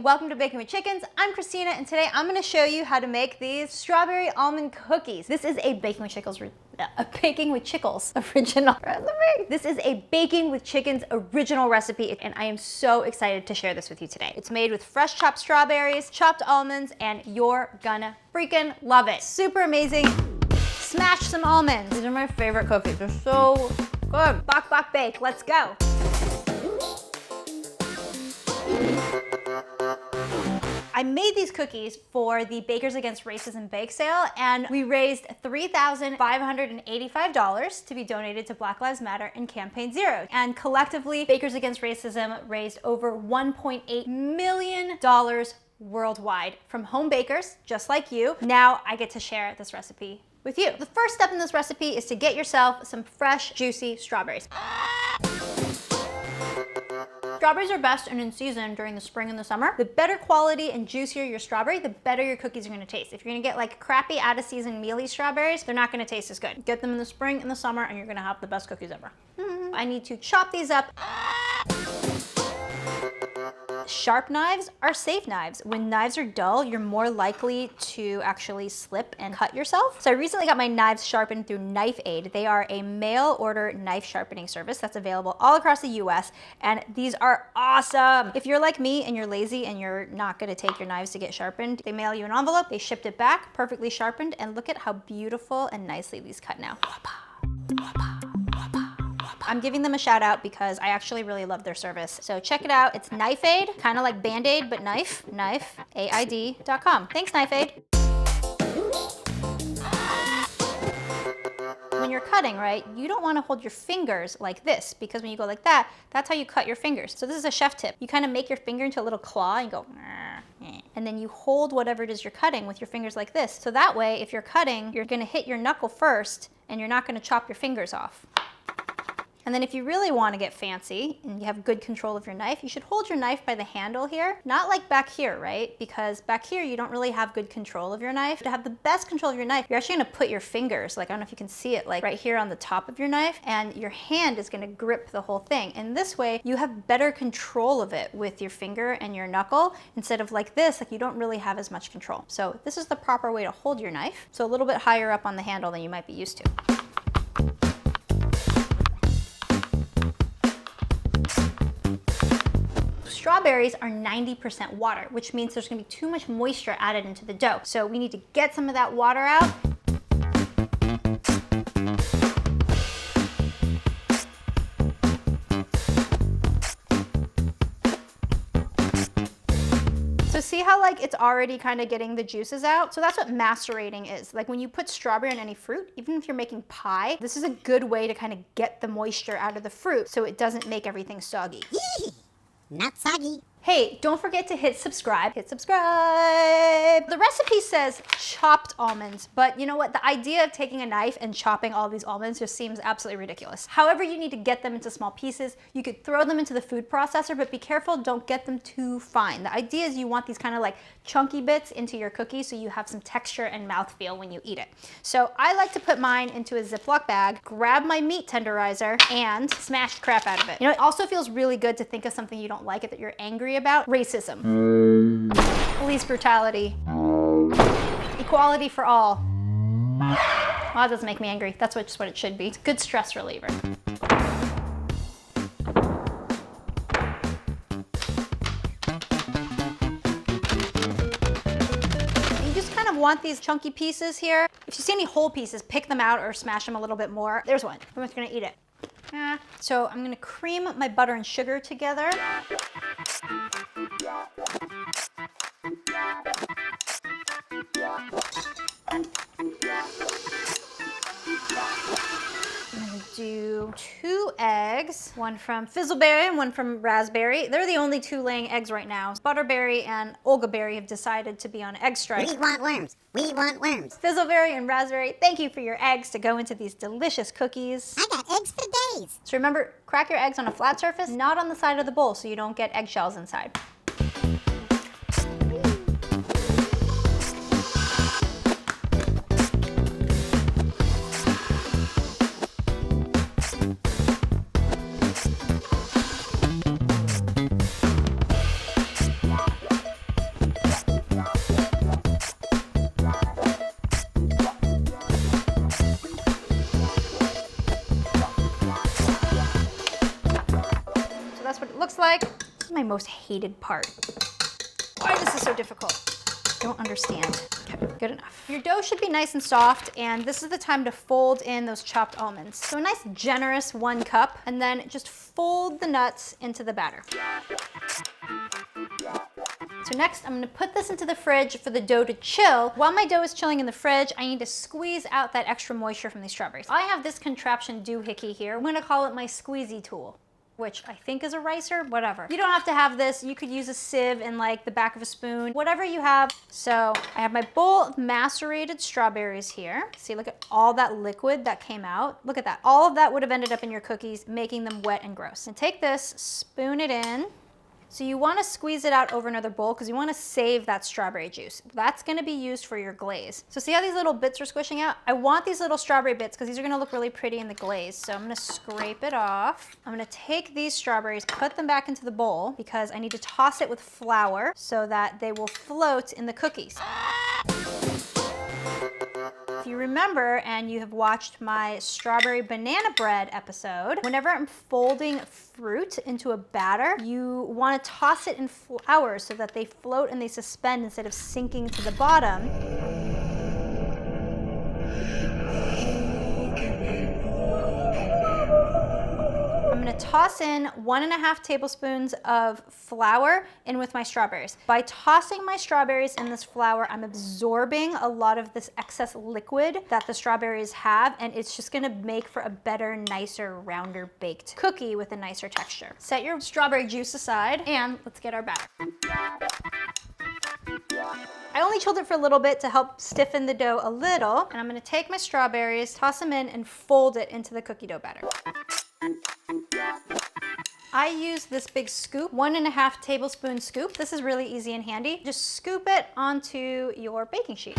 welcome to Baking with Chickens. I'm Christina, and today I'm going to show you how to make these strawberry almond cookies. This is a Baking with Chickens original recipe. This is a Baking with Chickens original recipe, and I am so excited to share this with you today. It's made with fresh chopped strawberries, chopped almonds, and you're gonna freaking love it. Super amazing. Smash some almonds. These are my favorite cookies. They're so good. Bok bok bake. Let's go. I made these cookies for the Bakers Against Racism bake sale, and we raised $3,585 to be donated to Black Lives Matter and Campaign Zero. And collectively, Bakers Against Racism raised over $1.8 million worldwide from home bakers just like you. Now I get to share this recipe with you. The first step in this recipe is to get yourself some fresh, juicy strawberries. Strawberries are best and in season during the spring and the summer. The better quality and juicier your strawberry, the better your cookies are gonna taste. If you're gonna get like crappy, out of season, mealy strawberries, they're not gonna taste as good. Get them in the spring and the summer and you're gonna have the best cookies ever. I need to chop these up. Sharp knives are safe knives. When knives are dull, you're more likely to actually slip and cut yourself. So I recently got my knives sharpened through Knife Aid. They are a mail order knife sharpening service that's available all across the US, and these are awesome. If you're like me and you're lazy and you're not gonna take your knives to get sharpened, they mail you an envelope, they shipped it back, perfectly sharpened, and look at how beautiful and nicely these cut now. I'm giving them a shout out because I actually really love their service. So check it out. It's Knife Aid, kind of like Band-Aid, but knifeaid.com. Thanks, Knife Aid. When you're cutting, right, you don't want to hold your fingers like this, because when you go like that, that's how you cut your fingers. So this is a chef tip. You kind of make your finger into a little claw and go, and then you hold whatever it is you're cutting with your fingers like this. So that way, if you're cutting, you're going to hit your knuckle first, and you're not going to chop your fingers off. And then if you really want to get fancy and you have good control of your knife, you should hold your knife by the handle here, not like back here, right? Because back here, you don't really have good control of your knife. To have the best control of your knife, you're actually gonna put your fingers, like I don't know if you can see it, like right here on the top of your knife, and your hand is gonna grip the whole thing. And this way, you have better control of it with your finger and your knuckle, instead of like this, like you don't really have as much control. So this is the proper way to hold your knife. So a little bit higher up on the handle than you might be used to. Strawberries are 90% water, which means there's gonna be too much moisture added into the dough. So we need to get some of that water out. So see how like it's already kind of getting the juices out? So that's what macerating is. Like when you put strawberry in any fruit, even if you're making pie, this is a good way to kind of get the moisture out of the fruit so it doesn't make everything soggy. Not soggy. Hey, don't forget to hit subscribe. Hit subscribe. The recipe says chopped almonds, but you know what? The idea of taking a knife and chopping all these almonds just seems absolutely ridiculous. However, you need to get them into small pieces. You could throw them into the food processor, but be careful, don't get them too fine. The idea is you want these kind of like chunky bits into your cookie so you have some texture and mouthfeel when you eat it. So I like to put mine into a Ziploc bag, grab my meat tenderizer, and smash the crap out of it. You know, it also feels really good to think of something you don't like it that you're angry about. Racism, police brutality, equality for all. Well, that doesn't make me angry. That's just what it should be. It's a good stress reliever. You just kind of want these chunky pieces here. If you see any whole pieces, pick them out or smash them a little bit more. There's one. I'm just gonna eat it. So I'm gonna cream my butter and sugar together. I'm gonna do 2 eggs, one from Fizzleberry and one from Raspberry. They're the only 2 laying eggs right now. Butterberry and Olgaberry have decided to be on egg strike. We want worms. We want worms. Fizzleberry and Raspberry, thank you for your eggs to go into these delicious cookies. I got eggs for days. So remember, crack your eggs on a flat surface, not on the side of the bowl so you don't get eggshells inside. my most hated part. Why this is so difficult? Don't understand. Okay, good enough. Your dough should be nice and soft, and this is the time to fold in those chopped almonds. So a nice generous 1 cup, and then just fold the nuts into the batter. So next, I'm gonna put this into the fridge for the dough to chill. While my dough is chilling in the fridge, I need to squeeze out that extra moisture from these strawberries. I have this contraption doohickey here. I'm gonna call it my squeezy tool, which I think is a ricer, whatever. You don't have to have this. You could use a sieve and like the back of a spoon, whatever you have. So I have my bowl of macerated strawberries here. See, look at all that liquid that came out. Look at that. All of that would have ended up in your cookies, making them wet and gross. And take this, spoon it in. So you want to squeeze it out over another bowl because you want to save that strawberry juice. That's going to be used for your glaze. So see how these little bits are squishing out? I want these little strawberry bits because these are going to look really pretty in the glaze. So I'm going to scrape it off. I'm going to take these strawberries, put them back into the bowl because I need to toss it with flour so that they will float in the cookies. If you remember and you have watched my strawberry banana bread episode, whenever I'm folding fruit into a batter, you want to toss it in flour so that they float and they suspend instead of sinking to the bottom. I'm going to toss in 1.5 tablespoons of flour in with my strawberries. By tossing my strawberries in this flour, I'm absorbing a lot of this excess liquid that the strawberries have, and it's just going to make for a better, nicer, rounder baked cookie with a nicer texture. Set your strawberry juice aside, and let's get our batter. I only chilled it for a little bit to help stiffen the dough a little, and I'm going to take my strawberries, toss them in, and fold it into the cookie dough batter. I use this big scoop, 1.5 tablespoon scoop. This is really easy and handy. Just scoop it onto your baking sheet.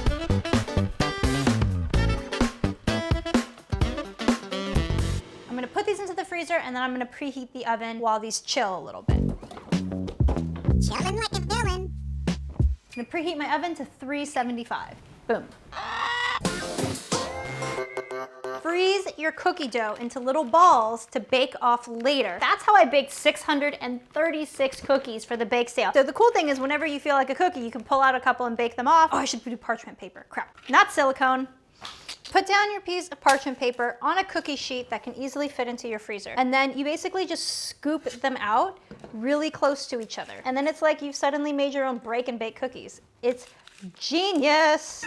I'm gonna put these into the freezer and then I'm gonna preheat the oven while these chill a little bit. Chillin' like a villain. I'm gonna preheat my oven to 375. Boom. Freeze your cookie dough into little balls to bake off later. That's how I baked 636 cookies for the bake sale. So the cool thing is whenever you feel like a cookie, you can pull out a couple and bake them off. Oh, I should do parchment paper. Crap. Not silicone. Put down your piece of parchment paper on a cookie sheet that can easily fit into your freezer. And then you basically just scoop them out really close to each other. And then it's like you've suddenly made your own break and bake cookies. It's genius.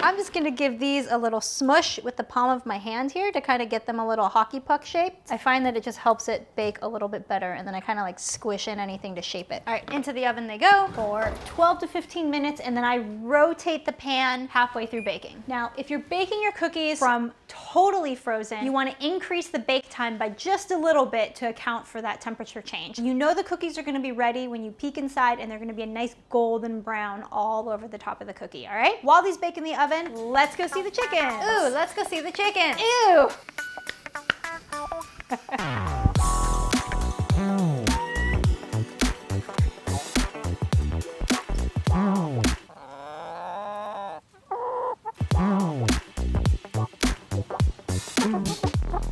I'm just gonna give these a little smush with the palm of my hand here to kind of get them a little hockey puck shape. I find that it just helps it bake a little bit better, and then I kind of like squish in anything to shape it. All right, into the oven they go for 12 to 15 minutes, and then I rotate the pan halfway through baking. Now, if you're baking your cookies from totally frozen, you wanna increase the bake time by just a little bit to account for that temperature change. You know the cookies are gonna be ready when you peek inside, and they're gonna be a nice golden brown all over the top of the cookie, all right? While these bake in the oven, let's go see the chicken. Ooh, let's go see the chicken. Ew.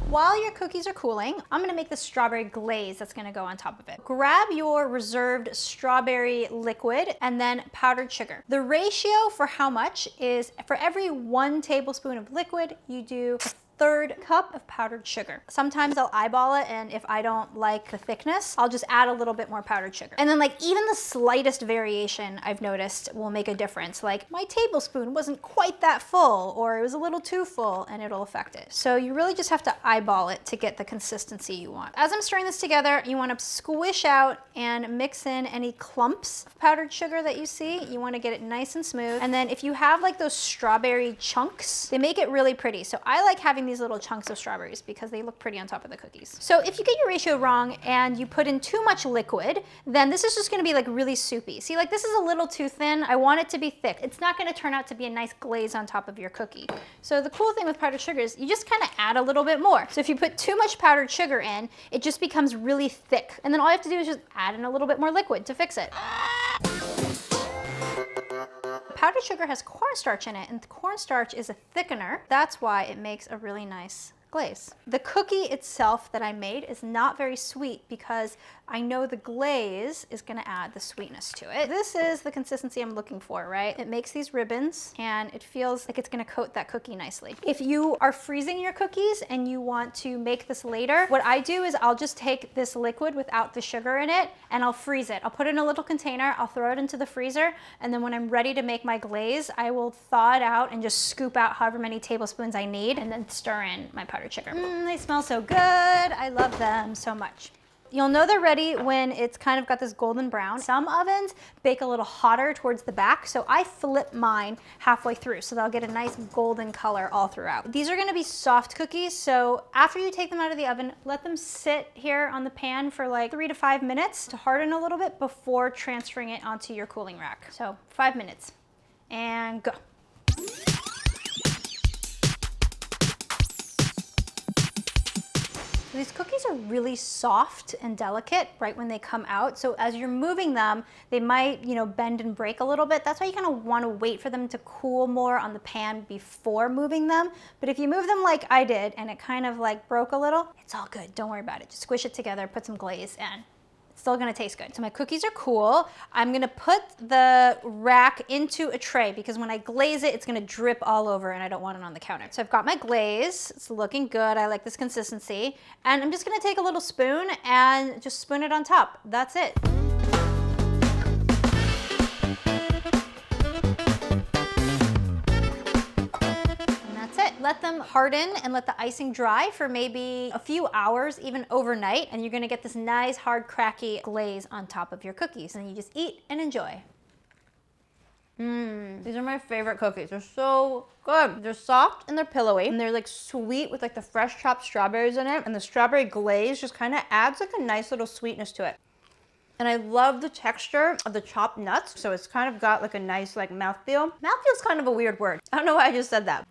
While your cookies are cooling, I'm gonna make the strawberry glaze that's gonna go on top of it. Grab your reserved strawberry liquid and then powdered sugar. The ratio for how much is for every 1 tablespoon of liquid, you do a 1/3 cup of powdered sugar. Sometimes I'll eyeball it, and if I don't like the thickness, I'll just add a little bit more powdered sugar. And then like even the slightest variation I've noticed will make a difference. Like my tablespoon wasn't quite that full, or it was a little too full, and it'll affect it. So you really just have to eyeball it to get the consistency you want. As I'm stirring this together, you want to squish out and mix in any clumps of powdered sugar that you see. You want to get it nice and smooth. And then if you have like those strawberry chunks, they make it really pretty. So I like having these little chunks of strawberries because they look pretty on top of the cookies. So if you get your ratio wrong and you put in too much liquid, then this is just gonna be like really soupy. See, like this is a little too thin. I want it to be thick. It's not gonna turn out to be a nice glaze on top of your cookie. So the cool thing with powdered sugar is you just kind of add a little bit more. So if you put too much powdered sugar in, it just becomes really thick. And then all you have to do is just add in a little bit more liquid to fix it. Powdered sugar has cornstarch in it, and cornstarch is a thickener. That's why it makes a really nice glaze. The cookie itself that I made is not very sweet because I know the glaze is gonna add the sweetness to it. This is the consistency I'm looking for, right? It makes these ribbons and it feels like it's gonna coat that cookie nicely. If you are freezing your cookies and you want to make this later, what I do is I'll just take this liquid without the sugar in it and I'll freeze it. I'll put it in a little container, I'll throw it into the freezer, and then when I'm ready to make my glaze, I will thaw it out and just scoop out however many tablespoons I need and then stir in my powdered sugar. They smell so good. I love them so much. You'll know they're ready when it's kind of got this golden brown. Some ovens bake a little hotter towards the back, so I flip mine halfway through so they'll get a nice golden color all throughout. These are gonna be soft cookies, so after you take them out of the oven, let them sit here on the pan for like 3 to 5 minutes to harden a little bit before transferring it onto your cooling rack. So 5 minutes, and go. These cookies are really soft and delicate right when they come out. So as you're moving them, they might, bend and break a little bit. That's why you kind of want to wait for them to cool more on the pan before moving them. But if you move them like I did and it kind of like broke a little, it's all good. Don't worry about it. Just squish it together, put some glaze, and it's still gonna taste good. So my cookies are cool. I'm gonna put the rack into a tray because when I glaze it, it's gonna drip all over and I don't want it on the counter. So I've got my glaze. It's looking good. I like this consistency. And I'm just gonna take a little spoon and just spoon it on top. That's it. Let them harden and let the icing dry for maybe a few hours, even overnight, and you're gonna get this nice, hard, cracky glaze on top of your cookies. And you just eat and enjoy. These are my favorite cookies. They're so good. They're soft and they're pillowy, and they're like sweet with like the fresh chopped strawberries in it, and the strawberry glaze just kind of adds like a nice little sweetness to it. And I love the texture of the chopped nuts, so it's kind of got like a nice like mouthfeel. Mouthfeel's kind of a weird word. I don't know why I just said that.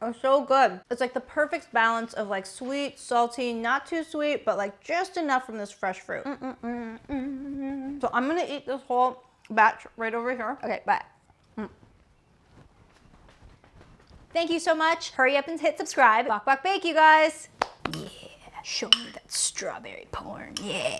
Are so good. It's like the perfect balance of like sweet, salty, not too sweet, but like just enough from this fresh fruit. So I'm gonna eat this whole batch right over here. Okay, bye. Thank you so much. Hurry up and hit subscribe. Bok bok bake, you guys. Yeah, show me that strawberry porn. Yeah.